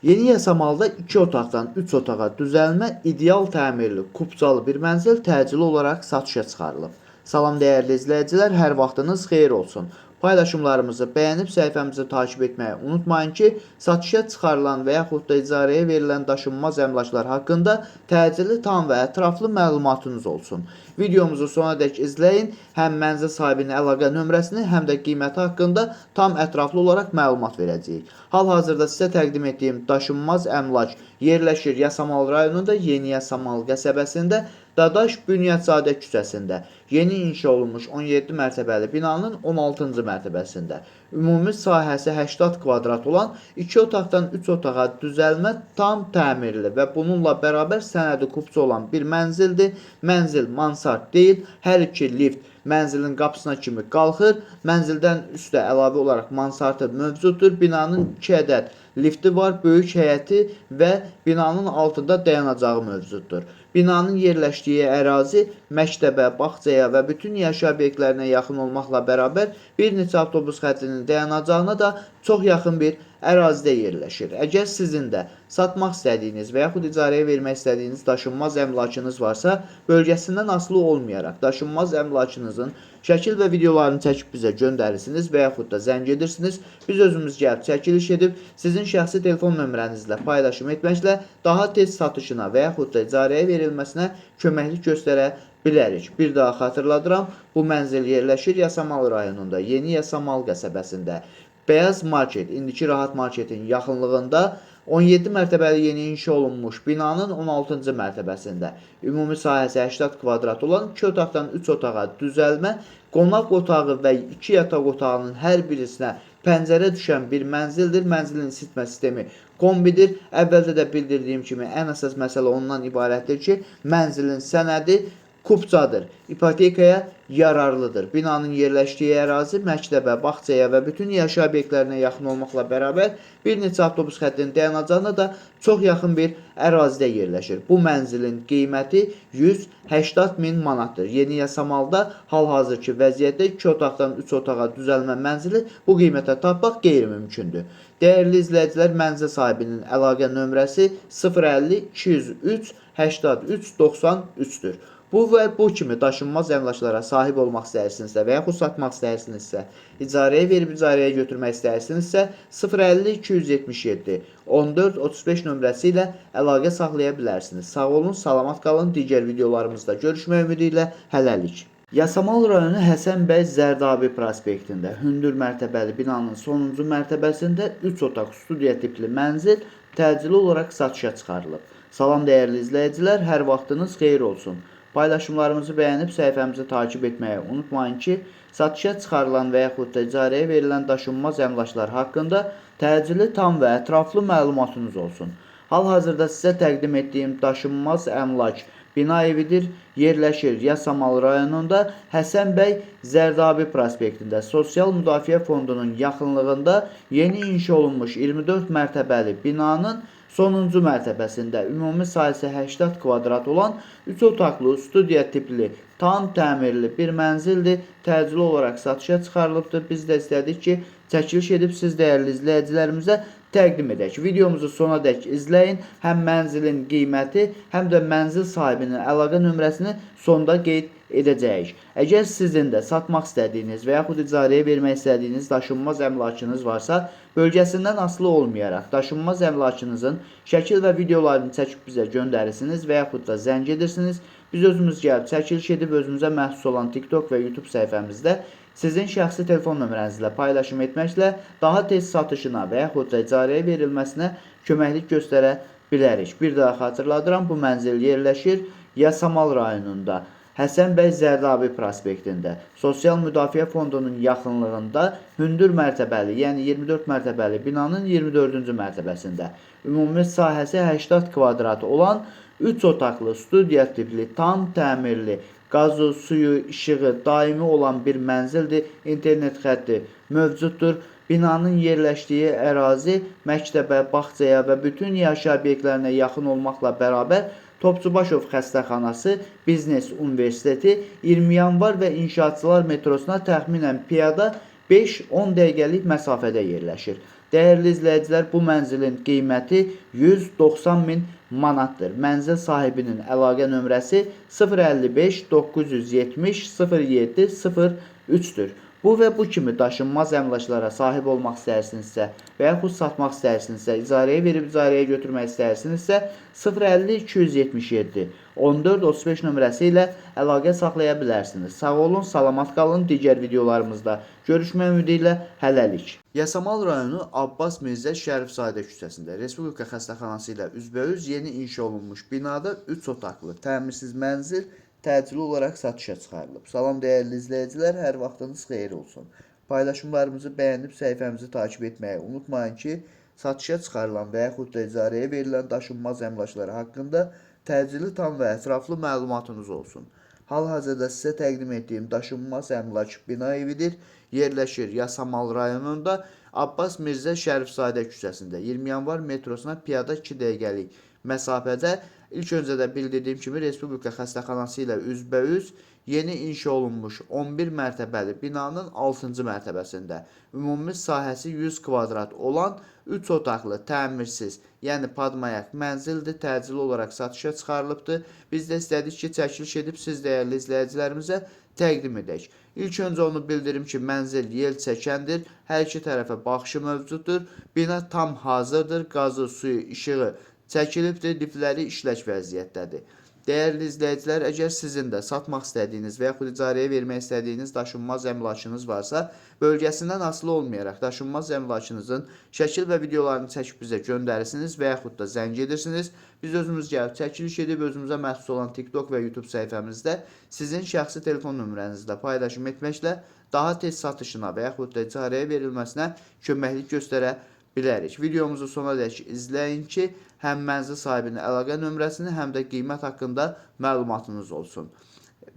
Yeni yasamalda 2 otaqdan 3 otağa düzəlmə, ideal təmirli, kubcalı bir mənzil təcili olaraq satışa çıxarılıb. Salam dəyərli izləyicilər, hər vaxtınız xeyir olsun. Paylaşımlarımızı bəyənib səhifəmizi takip etməyi unutmayın ki, satışa çıxarılan və yaxud da icarəyə verilən daşınmaz əmlaklar haqqında təcili, tam və ətraflı məlumatınız olsun. Videomuzu sonadək izləyin, həm mənzil sahibinin əlaqə nömrəsini, həm də qiyməti haqqında tam ətraflı olaraq məlumat verəcəyik. Hal-hazırda sizə təqdim etdiyim daşınmaz əmlak yerləşir Yasamal rayonunda, Yeni Yasamal qəsəbəsində, Dadaş Bünyadzadə küçəsində, yeni inşa olunmuş 17 mərtəbəli binanın 16-cı mərtəbəsində. Ümumi sahəsi 80 kvadrat olan 2 otaqdan 3 otağa düzəlmə, tam təmirli və bununla bərabər sənədi kubca olan bir mənzildir. Mənzil mansard deyil, hər iki lift mənzilin qapısına kimi qalxır. Mənzildən üstə əlavə olaraq mansardı mövcuddur. Binanın 2 ədəd lifti var, böyük həyəti və binanın altında dayanacağı mövcuddur. Binanın yerləşdiyi ərazi məktəbə, bağçaya və bütün yaşayış obyektlərinə yaxın olmaqla bərabər bir neçə avtobus xəttinin dayanacağına da çox yaxın bir ərazidə yerləşir. Əgər sizin də satmaq istədiyiniz və yaxud icarəyə vermək istədiyiniz daşınmaz əmlakınız varsa, bölgəsindən asılı olmayaraq daşınmaz əmlakınızın şəkil və videolarını çəkib bizə göndərirsiniz və yaxud da zəng edirsiniz. Biz özümüz gəlib çəkiliş edib sizin şəxsi telefon nömrənizlə paylaşım etməklə daha tez satışına və yaxud da icarəyə verilməsinə köməklik göstərə bilərik. Bir daha xatırladıram, bu mənzil yerləşir Yasamal rayonunda, Yeni Yasamal qəsəbəsində. Bəyaz market, indiki Rahat marketin yaxınlığında 17 mərtəbəli yeni inşa olunmuş binanın 16-cı mərtəbəsində. Ümumi sahəsi 80 kvadrat olan 2 otaqdan 3 otağa düzəlmə, qonaq otağı və 2 yataq otağının hər birisinə pəncərə düşən bir mənzildir. Mənzilin isitmə sistemi kombidir. Əvvəldə də bildirdiyim kimi ən əsas məsələ ondan ibarətdir ki, mənzilin sənədi kubcadır, ipotekaya yararlıdır. Binanın yerləşdiyi ərazi məktəbə, bağçaya və bütün yaşayış obyektlərinə yaxın olmaqla bərabər bir neçə avtobus xəttinin dayanacağına da çox yaxın bir ərazidə yerləşir. Bu mənzilin qiyməti 180 min manatdır. Yeni Yasamalda hal-hazırki vəziyyətdə 2 otaqdan 3 otağa düzəlmə mənzili bu qiymətə tapmaq qeyri-mümkündür. Dəyərli izləyicilər, mənzil sahibinin əlaqə nömrəsi 050 203 83 93-dür. Bu və bu kimi daşınmaz əmlaklara sahib olmaq istəyirsinizsə və yaxud satmaq istəyirsinizsə, icarəyə verib icarəyə götürmək istəyirsinizsə 050 277 14 35 nömrəsi ilə əlaqə saxlaya bilərsiniz. Sağ olun, salamat qalın. Digər videolarımızda görüşmək ümidi ilə hələlik. Yasamal rayonu Həsən bəy Zərdabi prospektində hündür mərtəbəli binanın sonuncu mərtəbəsində 3 otaq studiya tipli mənzil təcili olaraq satışa çıxarılıb. Salam dəyərli izləyicilər, hər vaxtınız xeyir olsun. Paylaşımlarımızı bəyənib səhifəmizi takip etməyi unutmayın ki, satışa çıxarılan və yaxud da icarəyə verilən daşınmaz əmlaklar haqqında təcili, tam və ətraflı məlumatınız olsun. Hal-hazırda sizə təqdim etdiyim daşınmaz əmlak bina evidir, yerləşir Yasamal rayonunda Həsən bəy Zərdabi prospektində, Sosial Müdafiə Fondunun yaxınlığında yeni inşa olunmuş 24 mərtəbəli binanın sonuncu mərtəbəsində ümumi sahəsi 80 kvadrat olan 3 otaqlı, studiya tipli, tam təmirli bir mənzildir. Təcili olaraq satışa çıxarılıbdır. Biz də istədik ki, çəkiliş edib siz dəyərli izləyicilərimizə təqdim edək. Videomuzu sonadək izləyin. Həm mənzilin qiyməti, həm də mənzil sahibinin əlaqə nömrəsini sonda qeyd edəcəyik. Əgər sizin də satmaq istədiyiniz və yaxud icarəyə vermək istədiyiniz daşınmaz əmlakınız varsa, bölgəsindən asılı olmayaraq daşınmaz əmlakınızın şəkil və videolarını çəkib bizə göndərirsiniz və yaxud da zəng edirsiniz. Biz özümüz gəlib çəkiliş edib özümüzə məxsus olan TikTok və YouTube səhifəmizdə sizin şəxsi telefon nömrənizlə paylaşım etməklə daha tez satışına və yaxud da icarəyə verilməsinə köməklik göstərə bilərik. Bir daha xatırladıram, bu mənzil yerləşir Yasamal rayonunda, Həsən bəy Zərdabi prospektində, Sosial Müdafiə Fondunun yaxınlığında hündür mərtəbəli, yəni 24 mərtəbəli binanın 24-cü mərtəbəsində. Ümumi sahəsi 80 kvadrat olan 3 otaqlı, studiya tipli, tam təmirli, qazı, suyu, işığı daimi olan bir mənzildir. İnternet xətti mövcuddur. Binanın yerləşdiyi ərazi məktəbə, bağçaya və bütün yaşayış obyektlərinə yaxın olmaqla bərabər Topçubaşov xəstəxanası, Biznes Universiteti, 20 yanvar və İnşaatçılar metrosuna təxminən piyada 5-10 dəqiqəlik məsafədə yerləşir. Dəyərli izləyicilər, bu mənzilin qiyməti 190 min manatdır. Mənzil sahibinin əlaqə nömrəsi 055 970 07 03-dür. Bu və bu kimi daşınmaz əmlaklara sahib olmaq istəyirsinizsə və yaxud satmaq istəyirsinizsə, icarəyə verib icarəyə götürmək istəyirsinizsə 050 277 14 35 nömrəsi ilə əlaqə saxlaya bilərsiniz. Sağ olun, salamat qalın. Digər videolarımızda görüşmək ümidi ilə hələlik. Yasamal rayonu Abbas Mirzə Şərifzadə küçəsində Respublika xəstəxanası ilə üzbəüz yeni inşa olunmuş binada 3 otaqlı təmirsiz mənzil təcili olaraq satışa çıxarılıb. Salam dəyərli izləyicilər, hər vaxtınız xeyir olsun. Paylaşımlarımızı bəyənib səhifəmizi takib etməyi unutmayın ki, satışa çıxarılan və yaxud da icarəyə verilən daşınmaz əmlakları haqqında təcili tam və ətraflı məlumatınız olsun. Hal-hazırda sizə təqdim etdiyim daşınmaz əmlak bina evidir. Yerləşir Yasamal rayonunda Abbas Mirzə Şərifzadə küçəsində 20 yanvar metrosuna piyada 2 dəqiqəlik məsafədə. İlk öncə də bildirdiyim kimi Respublika xəstəxanası ilə üzbəüz yeni inşa olunmuş 11 mərtəbəli binanın 6-cı mərtəbəsində ümumi sahəsi 100 kvadrat olan 3 otaqlı təmirsiz, yəni padmayak mənzildir, təcili olaraq satışa çıxarılıbdır. Biz də istədik ki, çəkiliş edib siz dəyərli izləyicilərimizə təqdim edək. İlk öncə onu bildirim ki, mənzil yel çəkəndir, hər iki tərəfə baxışı mövcuddur, bina tam hazırdır, qazı, suyu, işığı çəkilibdir, lifləri işlək vəziyyətdədir. Dəyərli izləyicilər, əgər sizin də satmaq istədiyiniz və yaxud icarəyə vermək istədiyiniz daşınmaz əmlakınız varsa, bölgəsindən asılı olmayaraq daşınmaz əmlakınızın şəkil və videolarını çəkib bizə göndərirsiniz və yaxud da zəng edirsiniz. Biz özümüz gəlib çəkiliş edib özümüzə məxsus olan TikTok və YouTube səhifəmizdə sizin şəxsi telefon nömrənizlə paylaşım etməklə daha tez satışına və yaxud da icarəyə verilməsinə köməklik göstərə bilərik. Videomuzu sona dək izləyin ki, həm mənzil sahibinin əlaqə nömrəsini, həm də qiymət haqqında məlumatınız olsun.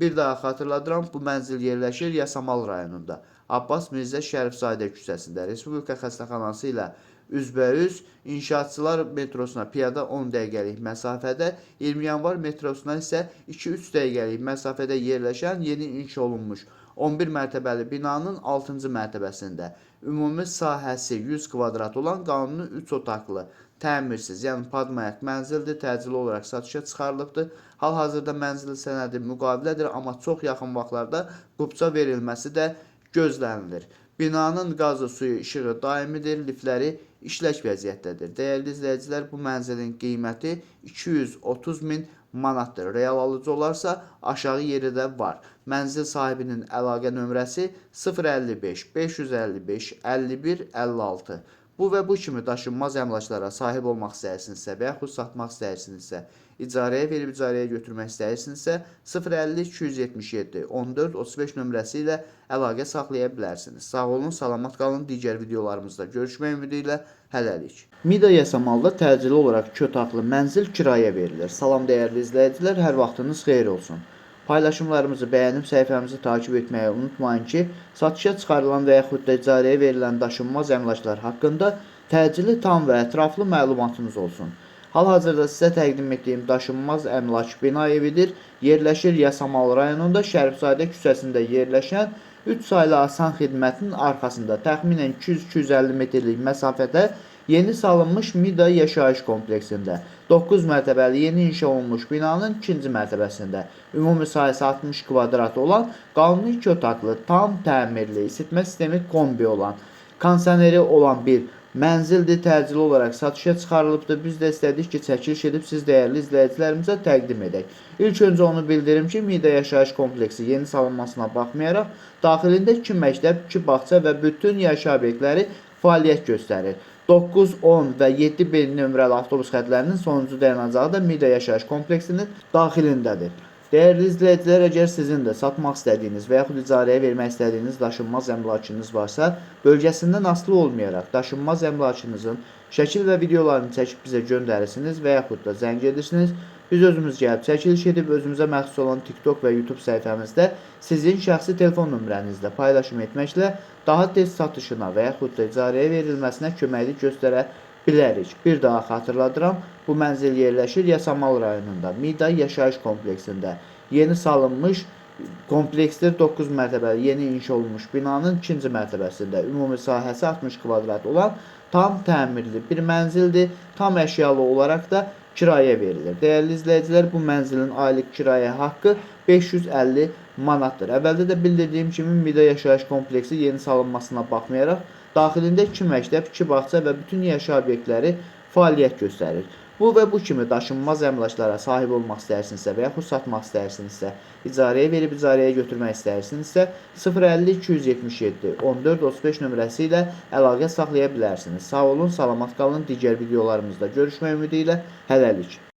Bir daha xatırladıram, bu mənzil yerləşir Yasamal rayonunda Abbas Mirzə Şərifzadə küçəsində Respublika xəstəxanası ilə üzbəüz İnşaatçılar metrosuna piyada 10 dəqiqəlik məsafədə, 20 yanvar metrosuna isə 2-3 dəqiqəlik məsafədə yerləşən yeni inşa olunmuş 11 mərtəbəli binanın 6-cı mərtəbəsində ümumi sahəsi 100 kvadrat olan qanuni 3 otaqlı təmirsiz, yəni padmayak mənzildir, təcili olaraq satışa çıxarılıbdır. Hal-hazırda mənzil sənədi müqavilədir, amma çox yaxın vaxtlarda qupça verilməsi də gözlənilir. Binanın qazı, suyu, işığı daimidir, lifləri işlək vəziyyətdədir. Dəyərli izləyicilər, bu mənzilin qiyməti 230 min manatdır. Real alıcı olarsa aşağı yeri də var. Mənzil sahibinin əlaqə nömrəsi 055 555 51 56. Bu və bu kimi daşınmaz əmlaklara sahib olmaq istəyirsinizsə və yaxud satmaq istəyirsinizsə, icarəyə verib icarəyə götürmək istəyirsinizsə 050 277 14 35 nömrəsi ilə əlaqə saxlaya bilərsiniz. Sağ olun, salamat qalın. Digər videolarımızda görüşmək ümidi ilə hələlik. Mida Yasamalda təcili olaraq 2 otaqlı mənzil kirayə verilir. Salam dəyərli izləyicilər, hər vaxtınız xeyir olsun. Paylaşımlarımızı bəyənib səhifəmizi takib etməyi unutmayın ki, satışa çıxarılan və yaxud da icarəyə verilən daşınmaz əmlaklar haqqında təcili tam və ətraflı məlumatınız olsun. Hal-hazırda sizə təqdim etdiyim daşınmaz əmlak bina evidir. Yerləşir Yasamal rayonunda Şərifzadə küçəsində yerləşən 3 saylı asan xidmətinin arxasında təxminən 200-250 metrlik məsafədə yeni salınmış Mida yaşayış kompleksində 9 mərtəbəli yeni inşa olunmuş binanın 2-ci mərtəbəsində ümumi sahəsi 60 kvadrat olan qanuni 2 otaqlı, tam təmirli, isitmə sistemi kombi olan, kondisioneri olan bir mənzildir, təcili olaraq satışa çıxarılıbdır. Biz də istədik ki, çəkiliş edib siz dəyərli izləyicilərimizə təqdim edək. İlk öncə onu bildirim ki, Mida yaşayış kompleksi yeni salınmasına baxmayaraq, daxilində 2 məktəb, 2 bağça və bütün yaşayış obyektləri fəaliyyət göstərir. 9, 10 və 7B nömrəli avtobus xətlərinin sonuncu dayanacağı da Mida yaşayış kompleksinin daxilindədir. Dəyərli izləyicilər, əgər sizin də satmaq istədiyiniz və yaxud icarəyə vermək istədiyiniz daşınmaz əmlakınız varsa, bölgəsindən asılı olmayaraq daşınmaz əmlakınızın şəkil və videolarını çəkib bizə göndərirsiniz və yaxud da zəng edirsiniz. Biz özümüz gəlib çəkiliş edib özümüzə məxsus olan TikTok və YouTube səhifəmizdə sizin şəxsi telefon nömrənizlə paylaşım etməklə daha tez satışına və yaxud da icarəyə verilməsinə köməklik göstərə bilərik. Bir daha xatırladıram, bu mənzil yerləşir Yasamal rayonunda Mida yaşayış kompleksində. Yeni salınmış kompleksdir, 9 mərtəbəli yeni inşa olunmuş binanın 2-ci mərtəbəsində ümumi sahəsi 60 kvadrat olan Tam təmirli bir mənzildir. Tam əşyalı olaraq da kirayə verilir. Dəyərli izləyicilər, bu mənzilin aylıq kirayə haqqı 550 manatdır. Əvvəldə də bildirdiyim kimi Mida yaşayış kompleksi yeni salınmasına baxmayaraq daxilində 2 məktəb, 2 bağça və bütün yaşayış obyektləri fəaliyyət göstərir. Bu və bu kimi daşınmaz əmlaklara sahib olmaq istəyirsinizsə və yaxud satmaq istəyirsinizsə, icarəyə verib icarəyə götürmək istəyirsinizsə 050 277 14 35 nömrəsi ilə əlaqə saxlaya bilərsiniz. Sağ olun, salamat qalın. Digər videolarımızda görüşmək ümidi ilə hələlik.